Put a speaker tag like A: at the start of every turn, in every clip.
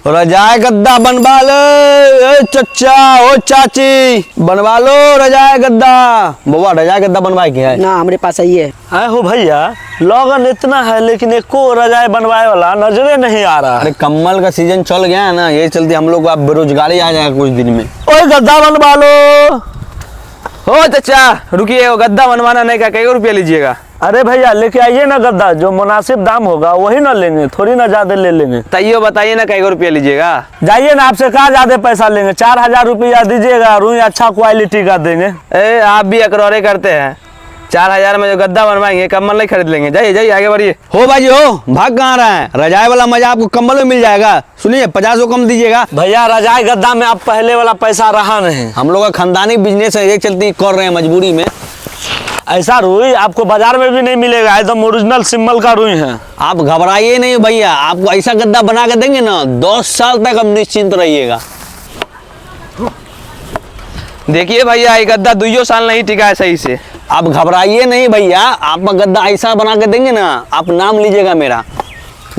A: रजाई गद्दा बनवा लो। चचा ओ चाची बनवा लो रजाई गद्दा। बाबा रजाई गद्दा बनवाए क्या है?
B: ना हमारे पास आई है।
C: आए हो भैया, लगन इतना है लेकिन एको रजाई बनवाए वाला नजरे नहीं आ रहा।
A: अरे कम्बल का सीजन चल गया है ना, यही चलते हम लोग को अब बेरोजगारी आ जाएगा कुछ दिन में।
C: ओए गद्दा बनवा लो।
D: हो चाचा रुकिए, वो गद्दा बनवाना नहीं का, कई रुपया लीजिएगा?
C: अरे भैया लेके आइए ना गद्दा, जो मुनासिब दाम होगा वही ना लेंगे, थोड़ी ना ज्यादा ले लेंगे।
D: तैयो बताइए ना कई रुपया लीजिएगा?
C: जाइए ना, आपसे कहाँ ज्यादा पैसा लेंगे, 4000 रुपया दीजिएगा, रुई अच्छा क्वालिटी का देंगे।
D: ए आप भी अकरौरे करते हैं। 4000 में जो गद्दा बनवाएंगे कम्बल नहीं खरीद लेंगे। जाइए जाइए आगे बढ़िए।
A: हो भाई हो, भाग कहाँ रहा है? रजाई वाला मजा आपको कम्बल में मिल जाएगा। सुनिए 50 को कम दीजिएगा।
C: भैया रजाई गद्दा में अब पहले वाला पैसा रहा नहीं।
A: हम लोग का खानदानी बिजनेस है, ये चलती कर रहे हैं मजबूरी में।
C: ऐसा रुई आपको बाजार में भी नहीं मिलेगा, एकदम ओरिजिनल सिम्बल का रुई है।
A: आप घबराइए नहीं भैया, आपको ऐसा गद्दा बना के देंगे ना, 10 साल तक हम निश्चिंत रहिएगा।
D: देखिए भैया ये गद्दा 2 साल नहीं टिका है सही से।
A: आप घबराइए नहीं भैया, आपका गद्दा ऐसा बना के देंगे ना, आप नाम लीजिएगा मेरा।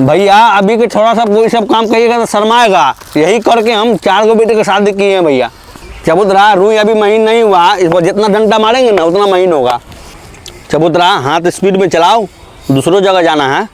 A: भैया अभी के थोड़ा सा कोई सब काम करिएगा तो शर्माएगा। यही करके हम 4 गो बेटे की शादी किए हैं भैया। चबूतरा रुई अभी महीन नहीं हुआ, इस पर जितना डंडा मारेंगे ना उतना महीन होगा। चबूतरा हाथ स्पीड में चलाओ, दूसरों जगह जाना है।